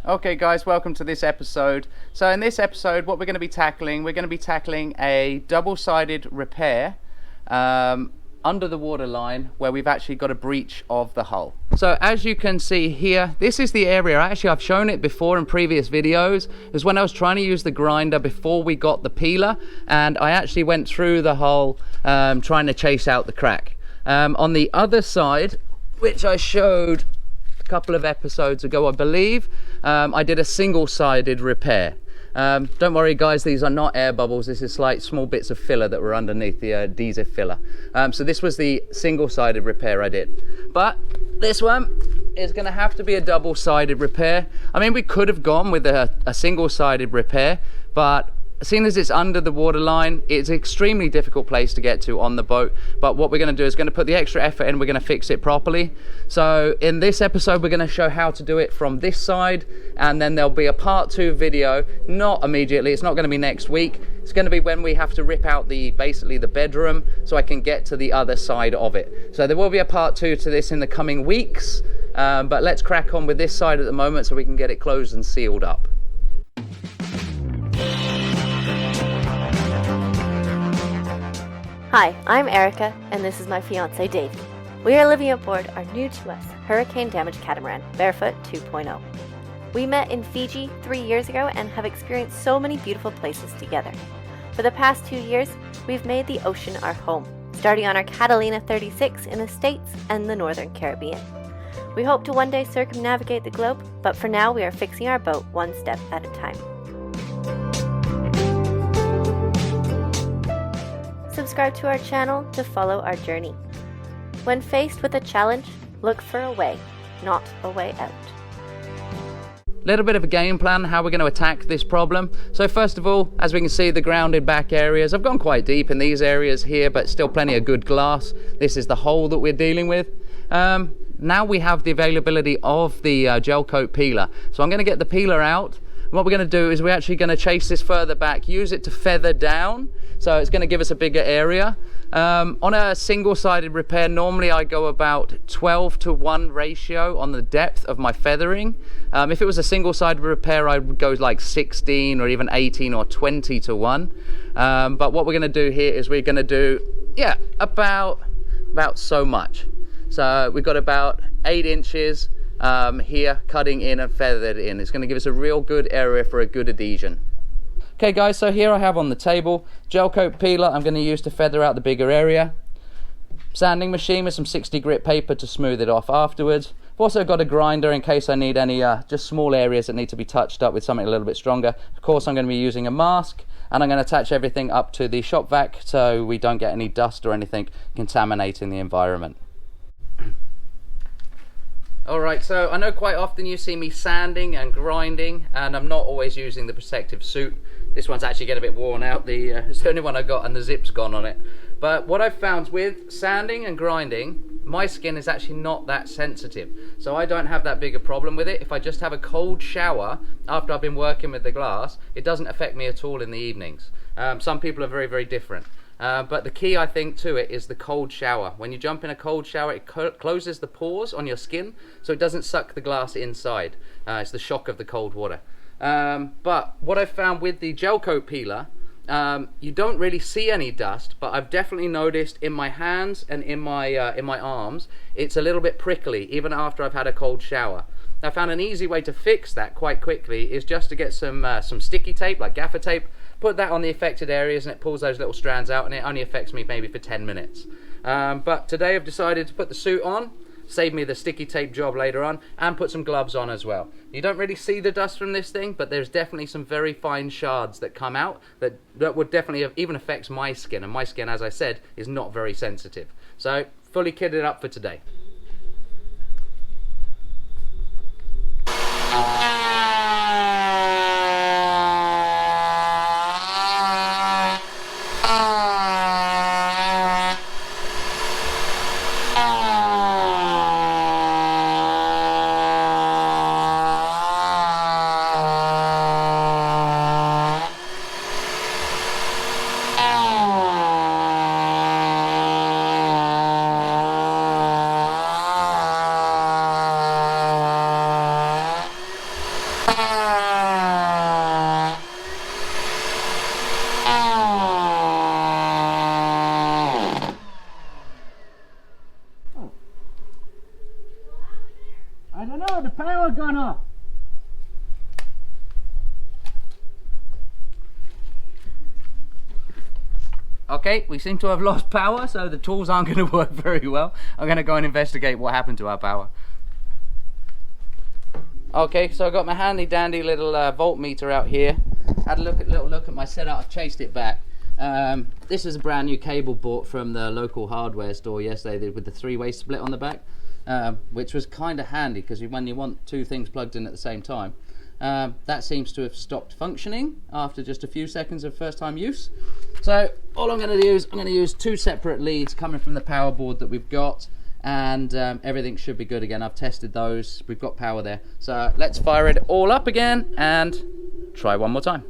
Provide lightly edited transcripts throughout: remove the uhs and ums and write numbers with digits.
Okay guys, welcome to this episode. So in this episode what we're going to be tackling a double-sided repair under the waterline where we've actually got a breach of the hull. So as you can see here, this is the area, actually I've shown it before in previous videos, is when I was trying to use the grinder before we got the peeler, and I actually went through the hull trying to chase out the crack. On the other side, which I showed couple of episodes ago I believe, I did a single-sided repair. Don't worry guys, these are not air bubbles, this is like small bits of filler that were underneath the adhesive filler. So this was the single-sided repair I did, but this one is going to have to be a double-sided repair. I mean, we could have gone with a single-sided repair, but seeing as it's under the waterline, it's an extremely difficult place to get to on the boat. But what we're going to do is going to put the extra effort in, we're going to fix it properly. So in this episode we're going to show how to do it from this side, and then there'll be a part 2 video, not immediately, it's not going to be next week, it's going to be when we have to rip out basically the bedroom so I can get to the other side of it. So there will be a part 2 to this in the coming weeks, but let's crack on with this side at the moment so we can get it closed and sealed up. Hi, I'm Erica, and this is my fiance Davy. We are living aboard our new to us hurricane-damaged catamaran, Barefoot 2.0. We met in Fiji 3 years ago and have experienced so many beautiful places together. For the past 2 years, we've made the ocean our home, starting on our Catalina 36 in the States and the Northern Caribbean. We hope to one day circumnavigate the globe, but for now we are fixing our boat one step at a time. Subscribe to our channel to follow our journey. When faced with a challenge, look for a way, not a way out. Little bit of a game plan how we're going to attack this problem. So first of all, as we can see, the grounded back areas, I've gone quite deep in these areas here, but still plenty of good glass. This is the hole that we're dealing with. Now we have the availability of the Gelcoat peeler, so I'm going to get the peeler out. What we're going to do is we're actually going to chase this further back, use it to feather down, so it's going to give us a bigger area. On a single-sided repair, normally I go about 12:1 ratio on the depth of my feathering. If it was a single-sided repair, I would go like 16 or even 18 or 20:1. But what we're going to do here is we're going to do, about so much. So we've got about 8 inches here, cutting in and feathered in. It's going to give us a real good area for a good adhesion. Okay guys, so here I have on the table Gelcoat peeler I'm going to use to feather out the bigger area. Sanding machine with some 60 grit paper to smooth it off afterwards. I've also got a grinder in case I need any just small areas that need to be touched up with something a little bit stronger. Of course I'm going to be using a mask, and I'm going to attach everything up to the shop vac so we don't get any dust or anything contaminating the environment. Alright, so I know quite often you see me sanding and grinding, and I'm not always using the protective suit. This one's actually getting a bit worn out, it's the only one I got and the zip's gone on it. But what I've found with sanding and grinding, my skin is actually not that sensitive. So I don't have that big a problem with it. If I just have a cold shower after I've been working with the glass, it doesn't affect me at all in the evenings. Some people are very, very different. But the key I think to it is the cold shower. When you jump in a cold shower, it closes the pores on your skin so it doesn't suck the glass inside. It's the shock of the cold water. But what I've found with the Gelcoat peeler, you don't really see any dust, but I've definitely noticed in my hands and in my arms it's a little bit prickly even after I've had a cold shower. I found an easy way to fix that quite quickly is just to get some sticky tape, like gaffer tape, put that on the affected areas and it pulls those little strands out, and it only affects me maybe for 10 minutes. But today I've decided to put the suit on, save me the sticky tape job later on, and put some gloves on as well. You don't really see the dust from this thing, but there's definitely some very fine shards that come out that would definitely even affect my skin, and my skin, as I said, is not very sensitive. So fully kitted up for today. I don't know, the power gone off. Okay, we seem to have lost power, so the tools aren't going to work very well. I'm going to go and investigate what happened to our power. Okay, so I got my handy dandy little voltmeter out here. Had a little look at my setup. I've chased it back. This is a brand new cable bought from the local hardware store yesterday with the three-way split on the back, which was kind of handy because when you want two things plugged in at the same time. That seems to have stopped functioning after just a few seconds of first time use. So all I'm going to do is I'm going to use two separate leads coming from the power board that we've got, and everything should be good again. I've tested those, we've got power there. So let's fire it all up again and try one more time.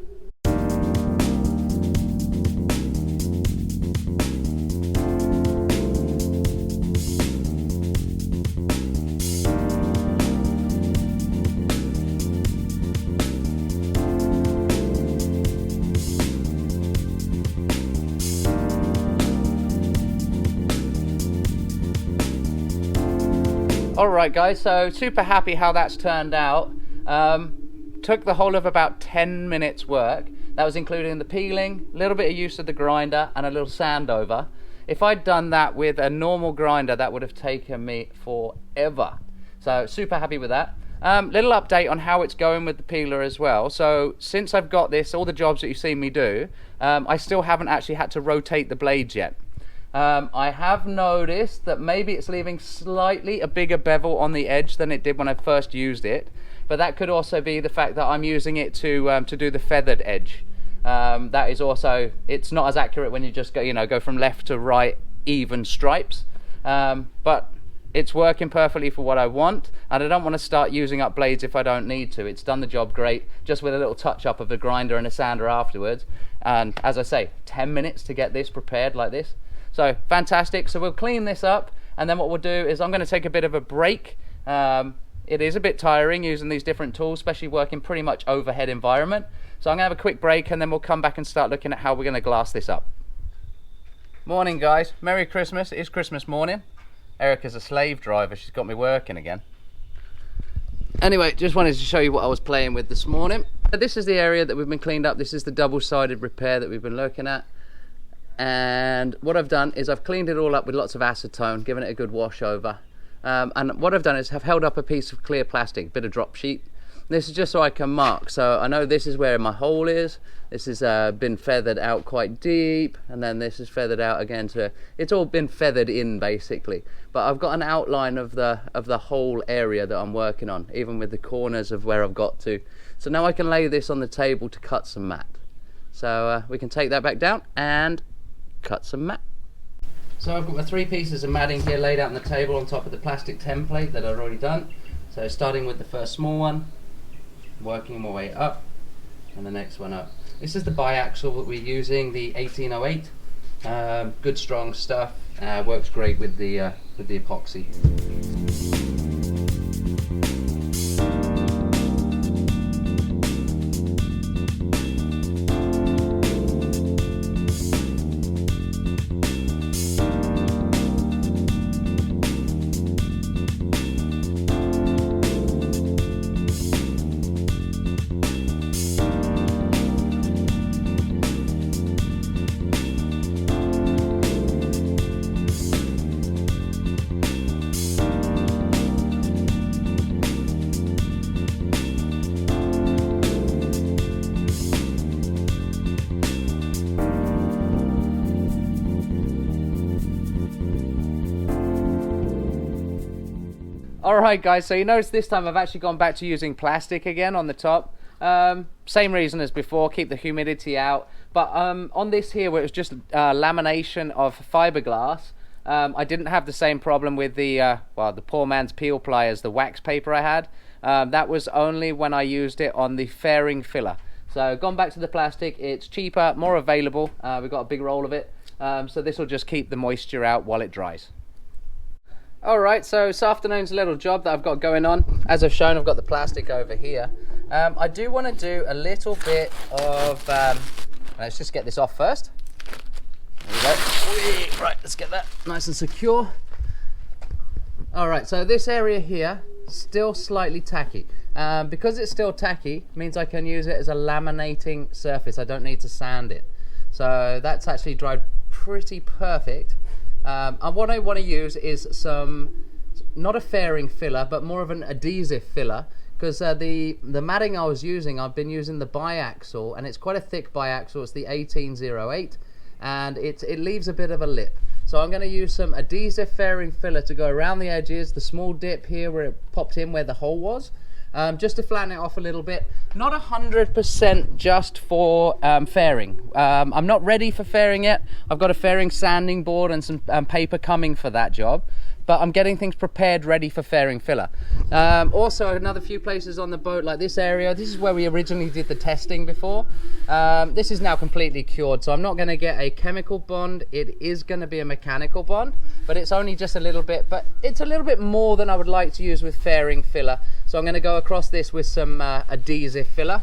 Alright guys, so super happy how that's turned out. Took the whole of about 10 minutes work. That was including the peeling, a little bit of use of the grinder and a little sand over. If I'd done that with a normal grinder, that would have taken me forever. So super happy with that. Little update on how it's going with the peeler as well. So since I've got this, all the jobs that you've seen me do, I still haven't actually had to rotate the blades yet. I have noticed that maybe it's leaving slightly a bigger bevel on the edge than it did when I first used it, but that could also be the fact that I'm using it to do the feathered edge. That is also, it's not as accurate when you just go from left to right even stripes, but it's working perfectly for what I want, and I don't want to start using up blades if I don't need to. It's done the job great, just with a little touch up of the grinder and a sander afterwards. And as I say, 10 minutes to get this prepared like this. So fantastic. So we'll clean this up, and then what we'll do is I'm going to take a bit of a break. It is a bit tiring using these different tools, especially working pretty much overhead environment. So I'm going to have a quick break, and then we'll come back and start looking at how we're going to glass this up. Morning guys, Merry Christmas. It is Christmas morning. Erica's a slave driver, she's got me working again. Anyway, just wanted to show you what I was playing with this morning. This is the area that we've been cleaned up. This is the double-sided repair that we've been looking at. And what I've done is I've cleaned it all up with lots of acetone, given it a good wash over. And what I've done is I've held up a piece of clear plastic, bit of drop sheet. This is just so I can mark. So I know this is where my hole is. This has been feathered out quite deep, and then this is feathered out again to, it's all been feathered in basically. But I've got an outline of the whole area that I'm working on, even with the corners of where I've got to. So now I can lay this on the table to cut some mat. So we can take that back down and cut some mat. So I've got my 3 pieces of matting here laid out on the table on top of the plastic template that I've already done. So starting with the first small one, working my way up, and the next one up. This is the biaxial that we're using, the 1808. Good strong stuff. Works great with the epoxy. Alright guys, so you notice this time I've actually gone back to using plastic again on the top. Same reason as before, keep the humidity out. But on this here, where it was just lamination of fiberglass, I didn't have the same problem with the, well, the poor man's peel pliers, the wax paper I had. That was only when I used it on the fairing filler. So gone back to the plastic, it's cheaper, more available. We've got a big roll of it. So this will just keep the moisture out while it dries. Alright, so this afternoon's little job that I've got going on. As I've shown, I've got the plastic over here. I do want to do a little bit of, let's just get this off first. There we go. Right, let's get that nice and secure. All right, so this area here, still slightly tacky. Because it's still tacky, means I can use it as a laminating surface. I don't need to sand it. So that's actually dried pretty perfect. And what I want to use is some, not a fairing filler, but more of an adhesive filler. Because the matting I was using, I've been using the biaxial, and it's quite a thick biaxial. It's the 1808, and it leaves a bit of a lip. So I'm going to use some adhesive fairing filler to go around the edges, the small dip here where it popped in where the hole was, just to flatten it off a little bit. Not 100% just for fairing. I'm not ready for fairing yet. I've got a fairing sanding board and some paper coming for that job, but I'm getting things prepared, ready for fairing filler. Also, another few places on the boat, like this area, this is where we originally did the testing before. This is now completely cured, so I'm not going to get a chemical bond. It is going to be a mechanical bond, but it's only just a little bit, but it's a little bit more than I would like to use with fairing filler. So I'm going to go across this with some adhesive filler.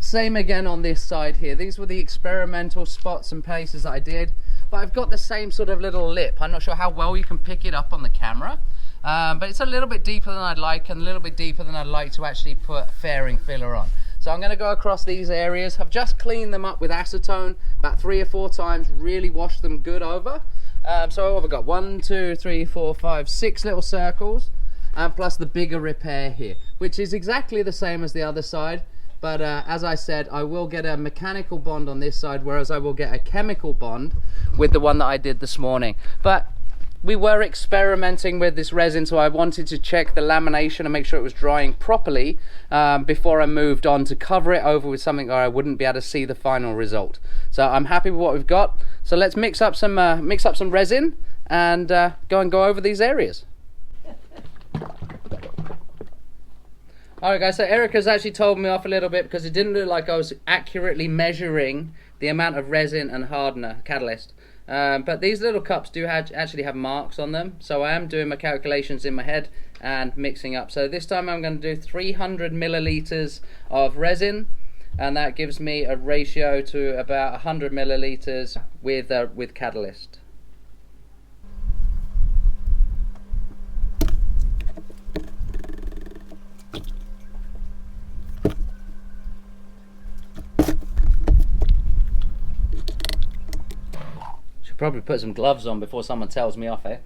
Same again on this side here. These were the experimental spots and places that I did, but I've got the same sort of little lip. I'm not sure how well you can pick it up on the camera, but it's a little bit deeper than I'd like, and a little bit deeper than I'd like to actually put fairing filler on. So I'm going to go across these areas. I've just cleaned them up with acetone about 3 or 4 times, really washed them good over. So what have I got? 1, 2, 3, 4, 5, 6 little circles, and plus the bigger repair here, which is exactly the same as the other side. But as I said, I will get a mechanical bond on this side, whereas I will get a chemical bond with the one that I did this morning. But we were experimenting with this resin, so I wanted to check the lamination and make sure it was drying properly before I moved on to cover it over with something where I wouldn't be able to see the final result. So I'm happy with what we've got. So let's mix up some resin and go over these areas. Alright guys, so Erica's actually told me off a little bit because it didn't look like I was accurately measuring the amount of resin and hardener, catalyst. But these little cups do actually have marks on them, so I am doing my calculations in my head and mixing up. So this time I'm going to do 300 milliliters of resin, and that gives me a ratio to about 100 milliliters with catalyst. Probably put some gloves on before someone tells me off, eh?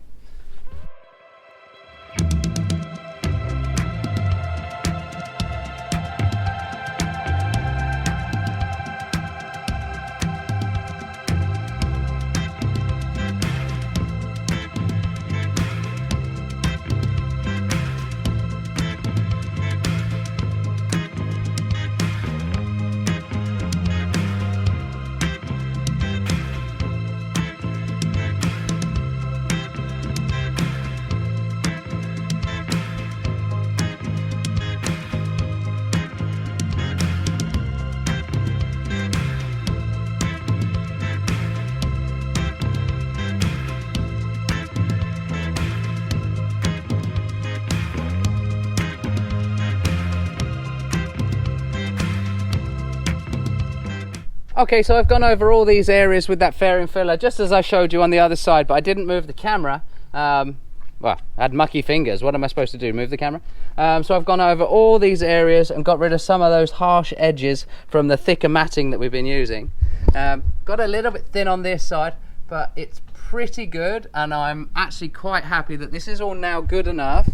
Okay, so I've gone over all these areas with that fairing filler, just as I showed you on the other side, but I didn't move the camera. Well, I had mucky fingers. What am I supposed to do, move the camera? So I've gone over all these areas and got rid of some of those harsh edges from the thicker matting that we've been using. Got a little bit thin on this side, but it's pretty good, and I'm actually quite happy that this is all now good enough.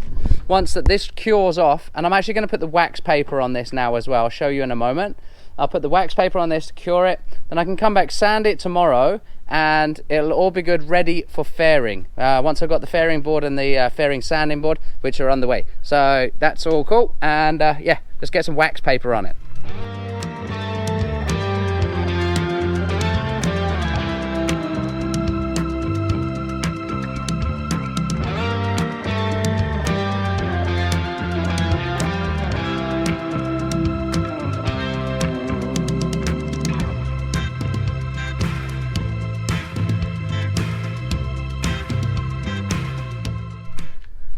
Once that this cures off, and I'm actually going to put the wax paper on this now as well. I'll show you in a moment. I'll put the wax paper on this to cure it, then I can come back, sand it tomorrow, and it'll all be good, ready for fairing. Once I've got the fairing board and the fairing sanding board, which are on the way. So that's all cool, and yeah, let's get some wax paper on it.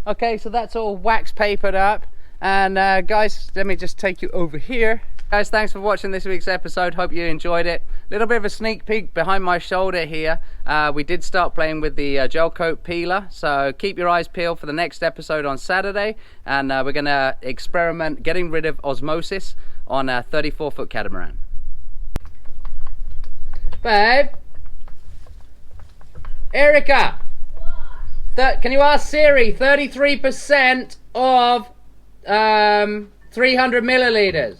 Okay, so that's all wax papered up, And guys, let me just take you over here. Guys, thanks for watching this week's episode. Hope you enjoyed it. A little bit of a sneak peek behind my shoulder here. We did start playing with the Gelcoat Peeler, so keep your eyes peeled for the next episode on Saturday. And we're going to experiment getting rid of osmosis on a 34-foot catamaran. Babe? Erica! Can you ask Siri 33% of 300 milliliters?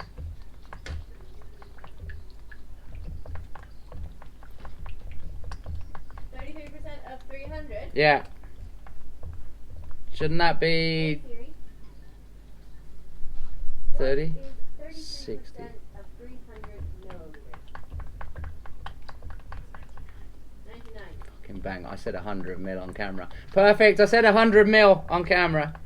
33% of 300? Yeah. Shouldn't that be 30? 60. Of 300 milliliters. 99. Fucking bang, I said 100 mil on camera. Perfect, I said 100 mil on camera.